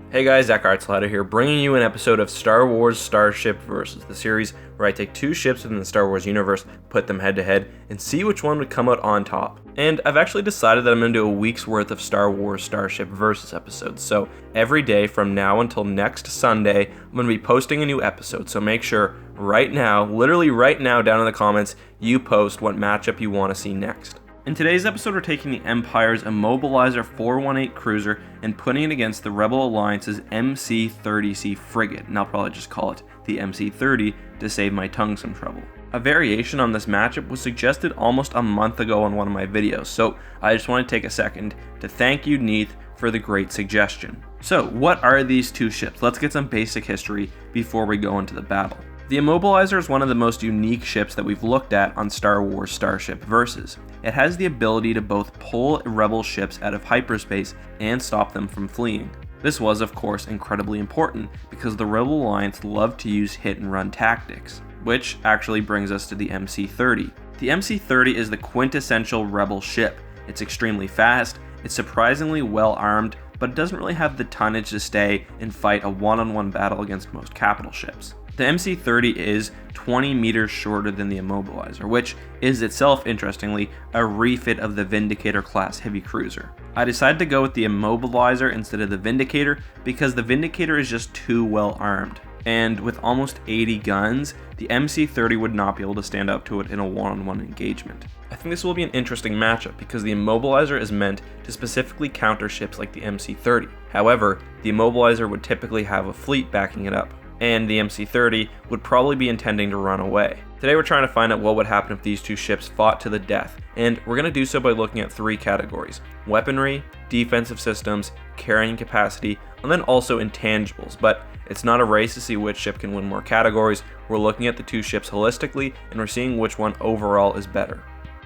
Hey guys, Zach Artzlader here, bringing you an episode of Star Wars Starship Versus, the series where I take two ships within the Star Wars universe, put them head to head, and see which one would come out on top. And I've actually decided that I'm going to do a week's worth of Star Wars Starship Versus episodes, so every day from now until next Sunday, I'm going to be posting a new episode, so make sure right now, literally right now down in the comments, you post what matchup you want to see next. In today's episode, we're taking the Empire's Immobilizer 418 cruiser and putting it against the Rebel Alliance's MC30c Frigate, and I'll probably just call it the MC30 to save my tongue some trouble. A variation on this matchup was suggested almost a month ago on one of my videos, so I just want to take a second to thank you, Neith, for the great suggestion. So, what are these two ships? Let's get some basic history before we go into the battle. The Immobilizer is one of the most unique ships that we've looked at on Star Wars Starship Versus. It has the ability to both pull Rebel ships out of hyperspace and stop them from fleeing. This was, of course, incredibly important because the Rebel Alliance loved to use hit-and-run tactics, which actually brings us to the MC30. The MC30 is the quintessential Rebel ship. It's extremely fast, it's surprisingly well armed, but it doesn't really have the tonnage to stay and fight a one-on-one battle against most capital ships. The MC30 is 20 meters shorter than the Immobilizer, which is itself, interestingly, a refit of the Vindicator class heavy cruiser. I decided to go with the Immobilizer instead of the Vindicator because the Vindicator is just too well armed, and with almost 80 guns, the MC30 would not be able to stand up to it in a one-on-one engagement. I think this will be an interesting matchup because the Immobilizer is meant to specifically counter ships like the MC30. However, the Immobilizer would typically have a fleet backing it up, and the MC30 would probably be intending to run away. Today we're trying to find out what would happen if these two ships fought to the death, and we're going to do so by looking at three categories: weaponry, defensive systems, carrying capacity, and then also intangibles. But it's not a race to see which ship can win more categories. We're looking at the two ships holistically, and we're seeing which one overall is better.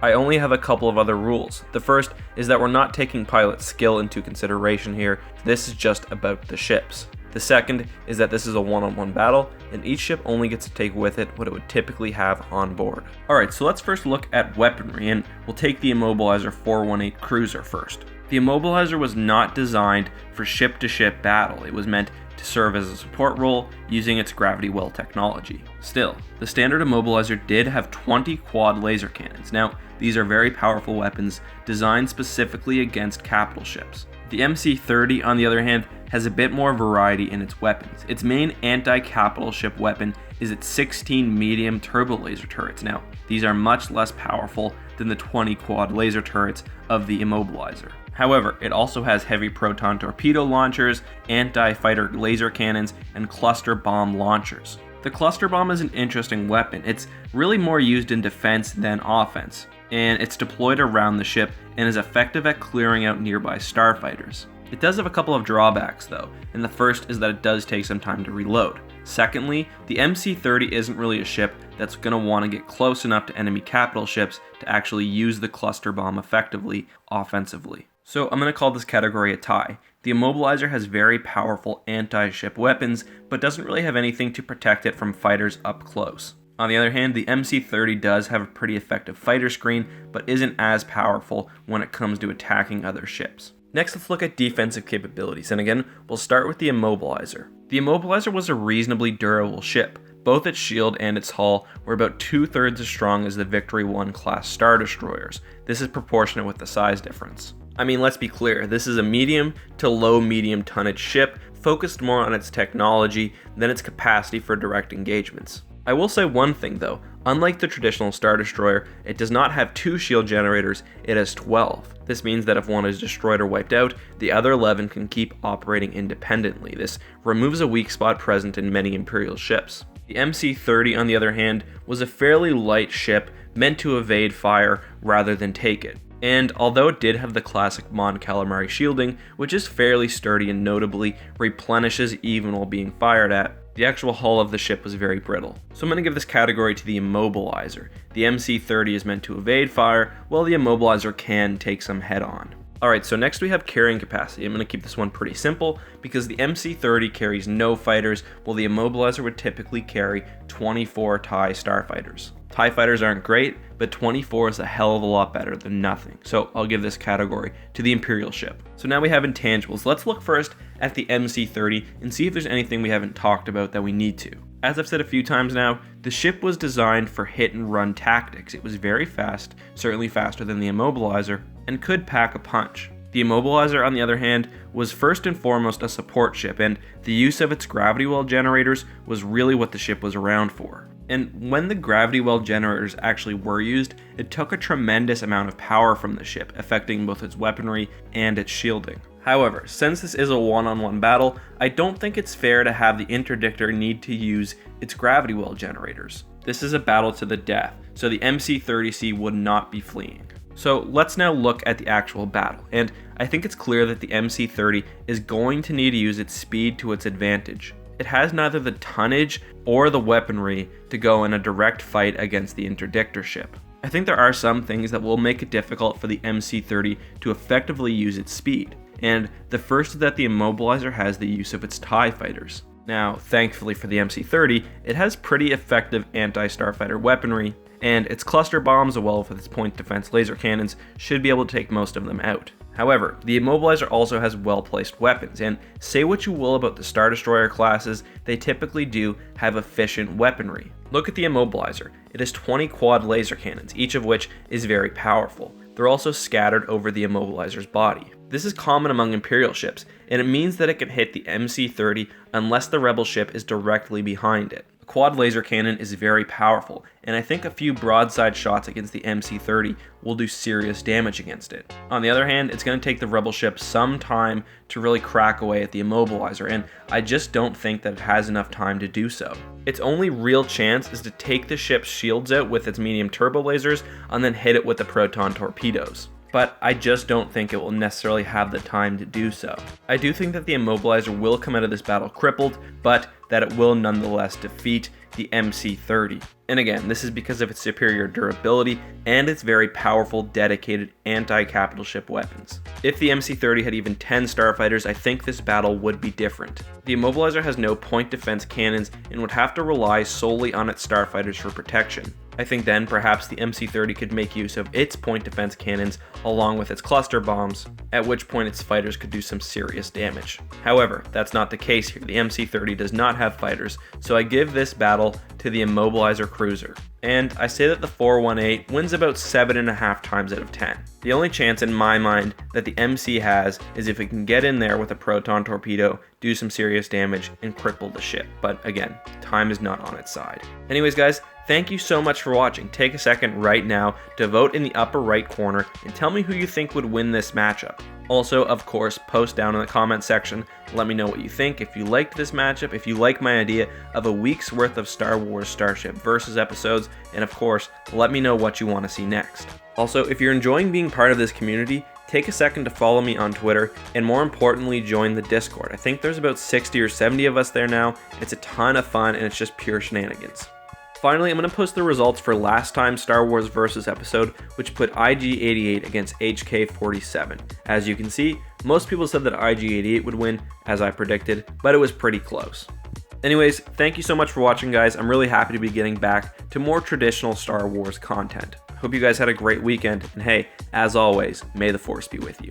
I only have a couple of other rules. The first is that we're not taking pilot skill into consideration here. This is just about the ships. The second is that this is a one-on-one battle, and each ship only gets to take with it what it would typically have on board. Alright, so let's first look at weaponry, and we'll take the Immobilizer 418 cruiser first. The Immobilizer was not designed for ship-to-ship battle. It was meant to serve as a support role using its gravity well technology. Still, the standard Immobilizer did have 20 quad laser cannons. Now, these are very powerful weapons designed specifically against capital ships. The MC30, on the other hand, has a bit more variety in its weapons. Its main anti-capital ship weapon is its 16 medium turbo laser turrets. Now, these are much less powerful than the 20 quad laser turrets of the Immobilizer. However, it also has heavy proton torpedo launchers, anti-fighter laser cannons, and cluster bomb launchers. The cluster bomb is an interesting weapon. It's really more used in defense than offense, and it's deployed around the ship and is effective at clearing out nearby starfighters. It does have a couple of drawbacks though, and the first is that it does take some time to reload. Secondly, the MC30 isn't really a ship that's going to want to get close enough to enemy capital ships to actually use the cluster bomb effectively offensively. So I'm going to call this category a tie. The Immobilizer has very powerful anti-ship weapons, but doesn't really have anything to protect it from fighters up close. On the other hand, the MC30 does have a pretty effective fighter screen, but isn't as powerful when it comes to attacking other ships. Next, let's look at defensive capabilities, and again, we'll start with the Immobilizer. The Immobilizer was a reasonably durable ship. Both its shield and its hull were about 2/3 as strong as the Victory 1 class Star Destroyers. This is proportionate with the size difference. I mean, let's be clear, this is a medium to low medium tonnage ship, focused more on its technology than its capacity for direct engagements. I will say one thing though, unlike the traditional Star Destroyer, it does not have 2 shield generators, it has 12. This means that if one is destroyed or wiped out, the other 11 can keep operating independently. This removes a weak spot present in many Imperial ships. The MC30, on the other hand, was a fairly light ship meant to evade fire rather than take it. And although it did have the classic Mon Calamari shielding, which is fairly sturdy and notably replenishes even while being fired at, the actual hull of the ship was very brittle. So I'm going to give this category to the Immobilizer. The MC30 is meant to evade fire, while the Immobilizer can take some head on. Alright, so next we have carrying capacity. I'm going to keep this one pretty simple because the MC30 carries no fighters, while the Immobilizer would typically carry 24 TIE starfighters. TIE fighters aren't great, but 24 is a hell of a lot better than nothing, so I'll give this category to the Imperial ship. So now we have intangibles. Let's look first at the MC30 and see if there's anything we haven't talked about that we need to. As I've said a few times now, the ship was designed for hit and run tactics. It was very fast, certainly faster than the Immobilizer, and could pack a punch. The Immobilizer, on the other hand, was first and foremost a support ship, and the use of its gravity well generators was really what the ship was around for. And when the gravity well generators actually were used, it took a tremendous amount of power from the ship, affecting both its weaponry and its shielding. However, since this is a one-on-one battle, I don't think it's fair to have the Interdictor need to use its gravity well generators. This is a battle to the death, so the MC30c would not be fleeing. So let's now look at the actual battle, and I think it's clear that the MC30 is going to need to use its speed to its advantage. It has neither the tonnage or the weaponry to go in a direct fight against the Interdictor ship. I think there are some things that will make it difficult for the MC30 to effectively use its speed, and the first is that the Immobilizer has the use of its TIE fighters. Now, thankfully for the MC30, it has pretty effective anti-starfighter weaponry, and its cluster bombs, as well as its point defense laser cannons, should be able to take most of them out. However, the Immobilizer also has well-placed weapons, and say what you will about the Star Destroyer classes, they typically do have efficient weaponry. Look at the Immobilizer. It has 20 quad laser cannons, each of which is very powerful. They're also scattered over the Immobilizer's body. This is common among Imperial ships, and it means that it can hit the MC30 unless the Rebel ship is directly behind it. A quad laser cannon is very powerful, and I think a few broadside shots against the MC30 will do serious damage against it. On the other hand, it's going to take the Rebel ship some time to really crack away at the Immobilizer, and I just don't think that it has enough time to do so. Its only real chance is to take the ship's shields out with its medium turbo lasers and then hit it with the proton torpedoes. But I just don't think it will necessarily have the time to do so. I do think that the Immobilizer will come out of this battle crippled, but that it will nonetheless defeat the MC30. And again, this is because of its superior durability and its very powerful, dedicated anti-capital ship weapons. If the MC30 had even 10 starfighters, I think this battle would be different. The Immobilizer has no point defense cannons and would have to rely solely on its starfighters for protection. I think then perhaps the MC30 could make use of its point defense cannons along with its cluster bombs, at which point its fighters could do some serious damage. However, that's not the case here. The MC30 does not have fighters, so I give this battle to the Immobilizer cruiser. And I say that the 418 wins about 7.5 times out of 10. The only chance in my mind that the MC has is if it can get in there with a proton torpedo, do some serious damage, and cripple the ship. But again, time is not on its side. Anyways guys, thank you so much for watching. Take a second right now to vote in the upper right corner and tell me who you think would win this matchup. Also, of course, post down in the comment section. Let me know what you think. If you liked this matchup, if you like my idea of a week's worth of Star Wars Starship Versus episodes, and of course, let me know what you want to see next. Also, if you're enjoying being part of this community, take a second to follow me on Twitter, and more importantly, join the Discord. I think there's about 60 or 70 of us there now. It's a ton of fun, and it's just pure shenanigans. Finally, I'm going to post the results for last time's Star Wars Versus episode, which put IG-88 against HK-47. As you can see, most people said that IG-88 would win, as I predicted, but it was pretty close. Anyways, thank you so much for watching, guys. I'm really happy to be getting back to more traditional Star Wars content. Hope you guys had a great weekend, and hey, as always, may the Force be with you.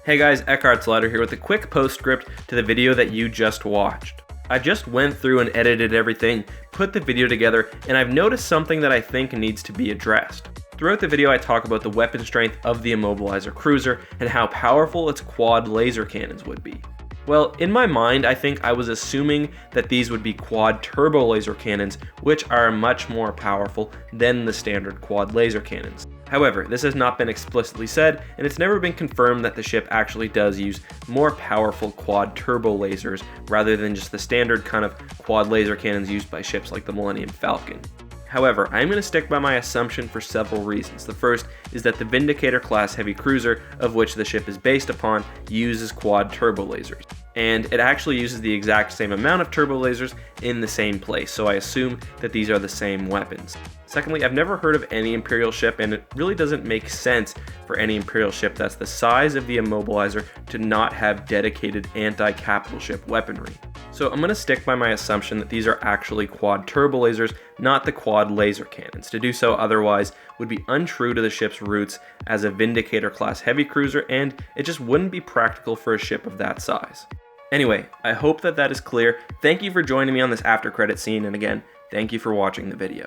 Hey guys, Eckhart's Ladder here with a quick postscript to the video that you just watched. I just went through and edited everything, put the video together, and I've noticed something that I think needs to be addressed. Throughout the video I talk about the weapon strength of the Immobilizer cruiser and how powerful its quad laser cannons would be. Well, in my mind, I think I was assuming that these would be quad turbo laser cannons, which are much more powerful than the standard quad laser cannons. However, this has not been explicitly said, and it's never been confirmed that the ship actually does use more powerful quad turbo lasers rather than just the standard kind of quad laser cannons used by ships like the Millennium Falcon. However, I'm going to stick by my assumption for several reasons. The first is that the Vindicator class heavy cruiser, of which the ship is based upon, uses quad turbo lasers. and it actually uses the exact same amount of turbo lasers in the same place, so I assume that these are the same weapons. Secondly, I've never heard of any Imperial ship, and it really doesn't make sense for any Imperial ship that's the size of the Immobilizer to not have dedicated anti-capital ship weaponry. So I'm going to stick by my assumption that these are actually quad turbo lasers, not the quad laser cannons. To do so otherwise would be untrue to the ship's roots as a Vindicator class heavy cruiser, and it just wouldn't be practical for a ship of that size. Anyway, I hope that is clear. Thank you for joining me on this after credit scene, and again, thank you for watching the video.